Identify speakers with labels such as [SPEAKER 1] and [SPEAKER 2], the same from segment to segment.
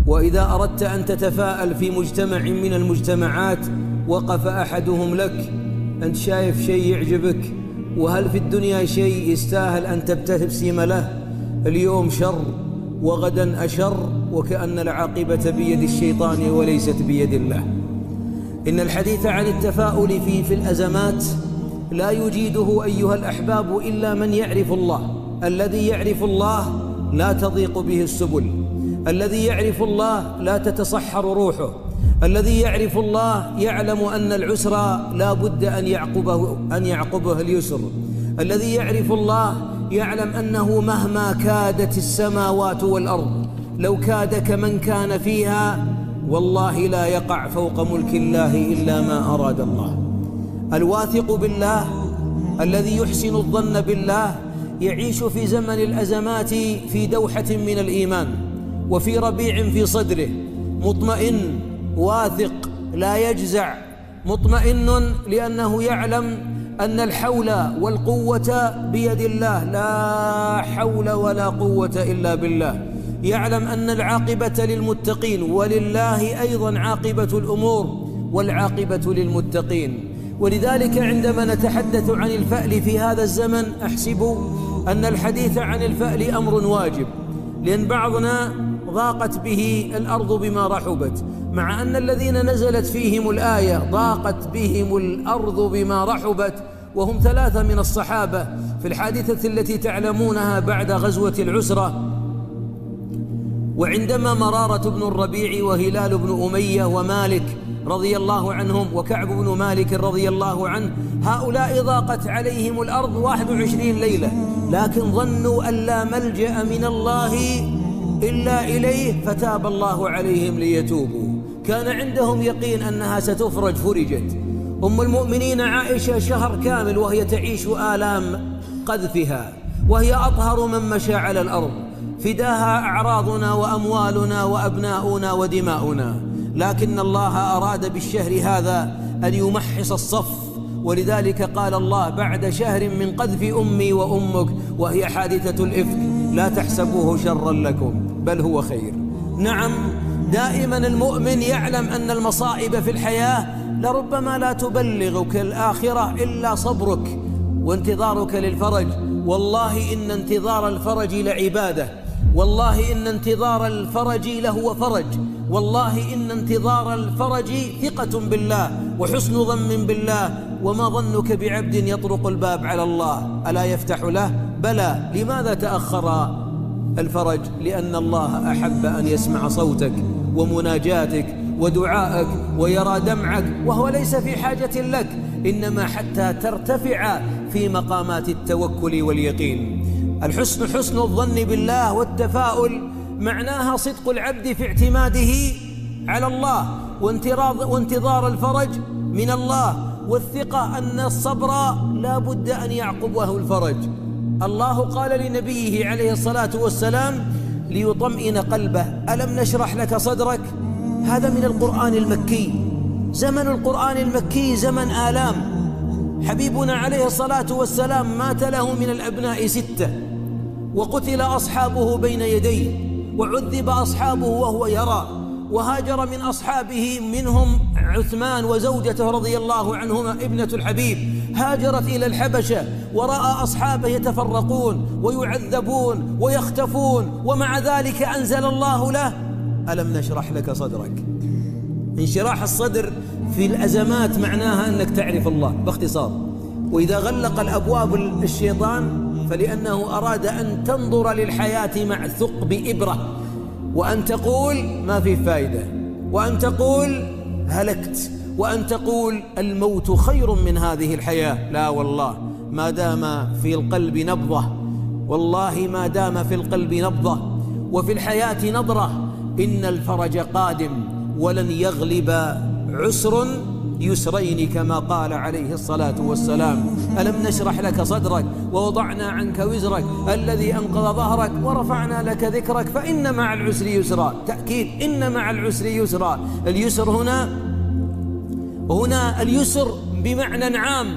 [SPEAKER 1] وإذا أردت أن تتفاءل في مجتمع من المجتمعات وقف أحدهم لك، أنت شايف شيء يعجبك؟ وهل في الدنيا شيء يستاهل أن تبتسم له؟ اليوم شر وغدا أشر، وكأن العاقبة بيد الشيطان وليست بيد الله. إن الحديث عن التفاؤل في الأزمات لا يجيده أيها الأحباب إلا من يعرف الله. الذي يعرف الله لا تضيق به السبل، الذي يعرف الله لا تتصحر روحه، الذي يعرف الله يعلم أن العسر لا بد أن يعقبه اليسر، الذي يعرف الله يعلم أنه مهما كادت السماوات والأرض لو كاد كمن كان فيها والله لا يقع فوق ملك الله إلا ما أراد الله. الواثق بالله الذي يحسن الظن بالله يعيش في زمن الأزمات في دوحة من الإيمان وفي ربيع في صدره، مطمئن واثق لا يجزع، مطمئن لأنه يعلم أن الحول والقوة بيد الله، لا حول ولا قوة إلا بالله. يعلم أن العاقبة للمتقين، ولله أيضا عاقبة الأمور، والعاقبة للمتقين. ولذلك عندما نتحدث عن الفأل في هذا الزمن أحسب أن الحديث عن الفأل أمر واجب، لأن بعضنا ضاقت به الأرض بما رحبت، مع أن الذين نزلت فيهم الآية ضاقت بهم الأرض بما رحبت، وهم 3 من الصحابة في الحادثة التي تعلمونها بعد غزوة العسرة. وعندما مرارة بن الربيع وهلال بن أمية ومالك رضي الله عنهم وكعب بن مالك رضي الله عنه، هؤلاء ضاقت عليهم الأرض 21 ليلة، لكن ظنوا أن لا ملجأ من الله إلا إليه فتاب الله عليهم ليتوبوا. كان عندهم يقين أنها ستفرج، فرجت. أم المؤمنين عائشة شهر كامل وهي تعيش آلام قذفها، وهي أطهر من مشى على الأرض، فداها أعراضنا وأموالنا وأبناؤنا ودماؤنا، لكن الله أراد بالشهر هذا أن يمحص الصف. ولذلك قال الله بعد شهر من قذف أمي وأمك وهي حادثة الإفك لا تحسبوه شرا لكم بل هو خير. نعم، دائما المؤمن يعلم أن المصائب في الحياة لربما لا تبلغك الآخرة إلا صبرك وانتظارك للفرج. والله إن انتظار الفرج لعبادة، والله إن انتظار الفرج لهو فرج، والله إن انتظار الفرج ثقة بالله وحسن ظن بالله. وما ظنك بعبد يطرق الباب على الله ألا يفتح له؟ بلى. لماذا تأخر الفرج؟ لأن الله أحب أن يسمع صوتك ومناجاتك ودعائك ويرى دمعك، وهو ليس في حاجة لك، إنما حتى ترتفع في مقامات التوكل واليقين. الحسن حسن الظن بالله، والتفاؤل معناها صدق العبد في اعتماده على الله وانتظار الفرج من الله، والثقة أن الصبر لا بد أن يعقبه الفرج. الله قال لنبيه عليه الصلاة والسلام ليطمئن قلبه: ألم نشرح لك صدرك؟ هذا من القرآن المكي. زمن القرآن المكي زمن آلام. حبيبنا عليه الصلاة والسلام مات له من الأبناء 6، وقتل أصحابه بين يديه، وعذب أصحابه وهو يرى، وهاجر من أصحابه منهم عثمان وزوجته رضي الله عنهما ابنة الحبيب، هاجرت إلى الحبشة، ورأى أصحابه يتفرقون ويعذبون ويختفون، ومع ذلك أنزل الله له: ألم نشرح لك صدرك. انشراح الصدر في الأزمات معناها أنك تعرف الله باختصار. وإذا غلق الأبواب الشيطان فلأنه أراد أن تنظر للحياة مع ثقب إبرة، وأن تقول ما في فائدة، وأن تقول هلكت، وأن تقول الموت خير من هذه الحياة. لا والله، ما دام في القلب نبضة، والله ما دام في القلب نبضة وفي الحياة نظرة، إن الفرج قادم ولن يغلب عسر يسرين كما قال عليه الصلاة والسلام: ألم نشرح لك صدرك ووضعنا عنك وزرك الذي أنقض ظهرك ورفعنا لك ذكرك فإن مع العسر يسرا. تأكيد إن مع العسر يسرا. اليسر هنا اليسر بمعنى عام،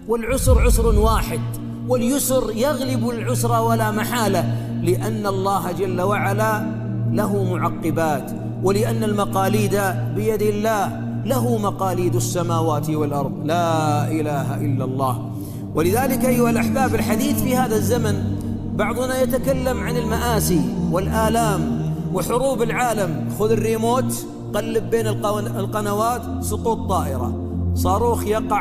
[SPEAKER 1] والعسر عسر واحد، واليسر يغلب العسر ولا محالة، لأن الله جل وعلا له معقبات، ولأن المقاليد بيد الله، له مقاليد السماوات والأرض، لا إله إلا الله. ولذلك أيها الأحباب، الحديث في هذا الزمن بعضنا يتكلم عن المآسي والآلام وحروب العالم. خذ الريموت، قلب بين القنوات، سقوط طائرة، صاروخ يقع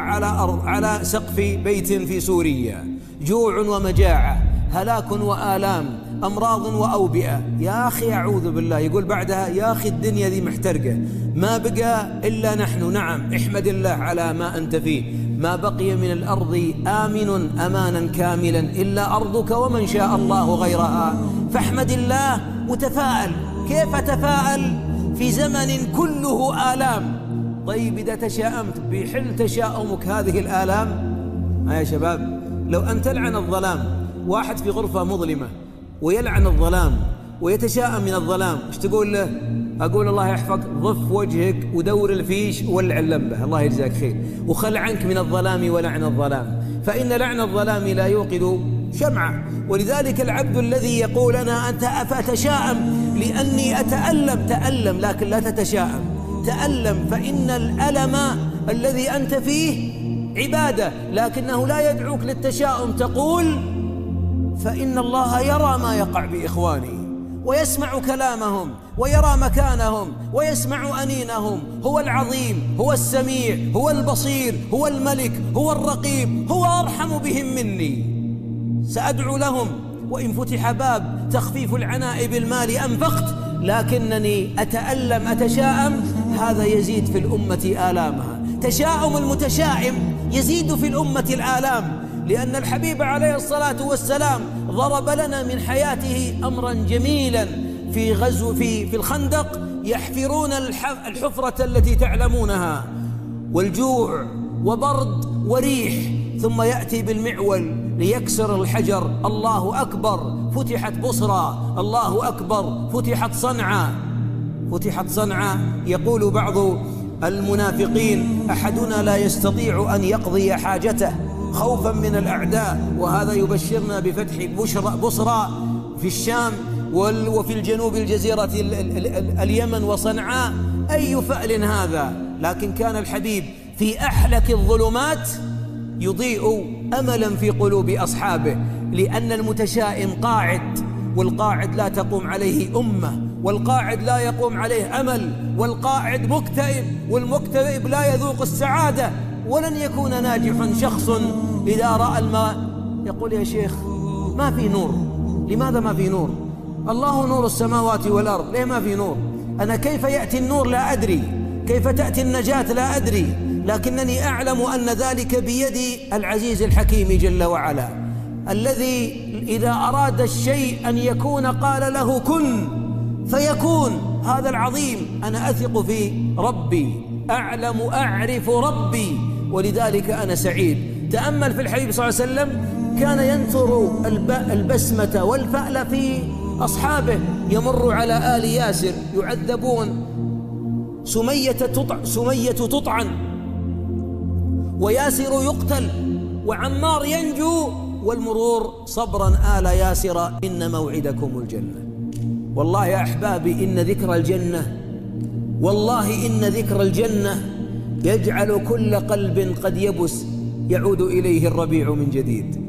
[SPEAKER 1] على سقف بيت في سوريا، جوع ومجاعة، هلاك وآلام، أمراض وأوبئة. يا أخي أعوذ بالله، يقول بعدها يا أخي الدنيا ذي محترقة، ما بقى إلا نحن. نعم، احمد الله على ما أنت فيه. ما بقي من الأرض آمن أمانا كاملا إلا أرضك ومن شاء الله غيرها، فاحمد الله وتفاءل. كيف تفاءل في زمن كله آلام؟ طيب إذا تشاءمت بيحل تشاؤمك هذه الآلام؟ يا شباب، لو أن تلعن الظلام، واحد في غرفة مظلمة ويلعن الظلام ويتشاءم من الظلام، ايش تقول له؟ أقول الله يحفظك، ضف وجهك ودور الفيش وولع اللمبة، الله يجزاك خير، وخل عنك من الظلام ولعن الظلام، فإن لعن الظلام لا يوقد شمعة. ولذلك العبد الذي يقول أنا أنت أتشاءم لأني أتألم، تألم لكن لا تتشاءم، تألم، فإن الألم الذي أنت فيه عبادة، لكنه لا يدعوك للتشاؤم. تقول فإن الله يرى ما يقع بإخواني ويسمع كلامهم ويرى مكانهم ويسمع أنينهم، هو العظيم، هو السميع، هو البصير، هو الملك، هو الرقيب، هو أرحم بهم مني. سأدعو لهم، وإن فتح باب تخفيف العناء بالمال أنفقت، لكنني أتألم أتشاءم، هذا يزيد في الأمة آلامها. تشاؤم المتشائم يزيد في الأمة الآلام، لأن الحبيب عليه الصلاة والسلام ضرب لنا من حياته أمرا جميلا في غزو في الخندق، يحفرون الحفرة التي تعلمونها، والجوع وبرد وريح، ثم يأتي بالمعول ليكسر الحجر. الله أكبر، فتحت بصرى، الله أكبر، فتحت صنعاء، فتحت صنعاء. يقول بعض المنافقين أحدنا لا يستطيع أن يقضي حاجته خوفا من الأعداء، وهذا يبشرنا بفتح بصرى في الشام وفي الجنوب الجزيرة اليمن وصنعاء. أي فأل هذا؟ لكن كان الحبيب في أحلك الظلمات يضيء أملا في قلوب أصحابه، لأن المتشائم قاعد، والقاعد لا تقوم عليه أمة، والقاعد لا يقوم عليه أمل، والقاعد مكتئب، والمكتئب لا يذوق السعادة. ولن يكون ناجحا شخص إذا رأى الماء يقول يا شيخ ما في نور. لماذا ما في نور؟ الله نور السماوات والأرض، ليه ما في نور؟ أنا كيف يأتي النور لا أدري، كيف تأتي النجاة لا أدري، لكنني أعلم أن ذلك بيد العزيز الحكيم جل وعلا، الذي إذا أراد الشيء أن يكون قال له كن فيكون. هذا العظيم، أنا أثق في ربي، أعلم أعرف ربي، ولذلك أنا سعيد. تأمل في الحبيب صلى الله عليه وسلم، كان ينثر البسمة والفأل في أصحابه. يمر على آل ياسر يعذبون، سمية تطعن، وياسر يقتل، وعمار ينجو، والمرور صبرا آل ياسر إن موعدكم الجنة. والله يا أحبابي إن ذكر الجنة، والله إن ذكر الجنة يجعل كل قلب قد يبس يعود إليه الربيع من جديد،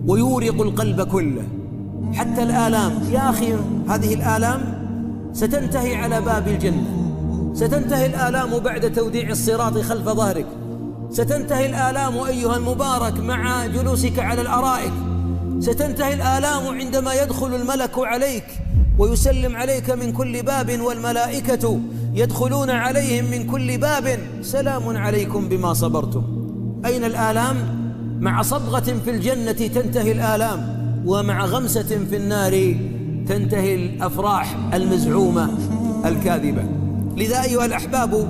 [SPEAKER 1] ويورق القلب كله. حتى الآلام يا أخي، هذه الآلام ستنتهي على باب الجنة، ستنتهي الآلام بعد توديع الصراط خلف ظهرك، ستنتهي الآلام أيها المبارك مع جلوسك على الأرائك، ستنتهي الآلام عندما يدخل الملك عليك ويسلم عليك من كل باب، والملائكة يدخلون عليهم من كل باب سلام عليكم بما صبرتم. أين الآلام؟ مع صبغة في الجنة تنتهي الآلام، ومع غمسة في النار تنتهي الأفراح المزعومة الكاذبة. لذا أيها الأحباب،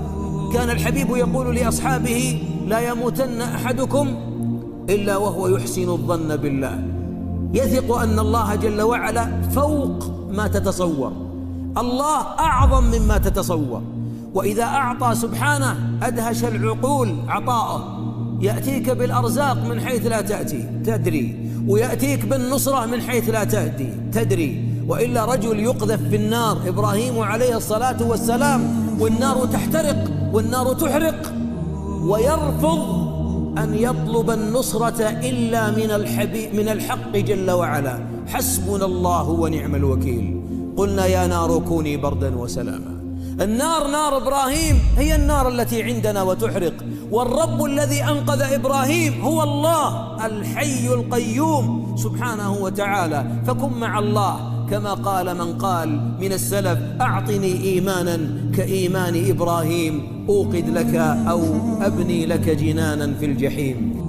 [SPEAKER 1] كان الحبيب يقول لأصحابه لا يموتن أحدكم إلا وهو يحسن الظن بالله، يثق أن الله جل وعلا فوق ما تتصور، الله أعظم مما تتصور. وإذا أعطى سبحانه أدهش العقول عطاءه، يأتيك بالأرزاق من حيث لا تدري، ويأتيك بالنصرة من حيث لا تدري، وإلا رجل يقذف في النار، إبراهيم عليه الصلاة والسلام، والنار تحترق والنار تحرق، ويرفض أن يطلب النصرة إلا من الحق جل وعلا. حسبنا الله ونعم الوكيل. قلنا يا نار كوني بردا وسلاما. النار نار إبراهيم هي النار التي عندنا وتحرق، والرب الذي أنقذ إبراهيم هو الله الحي القيوم سبحانه وتعالى. فكن مع الله كما قال من قال من السلف: أعطني إيمانا كإيمان إبراهيم أوقد لك أو أبني لك جنانا في الجحيم.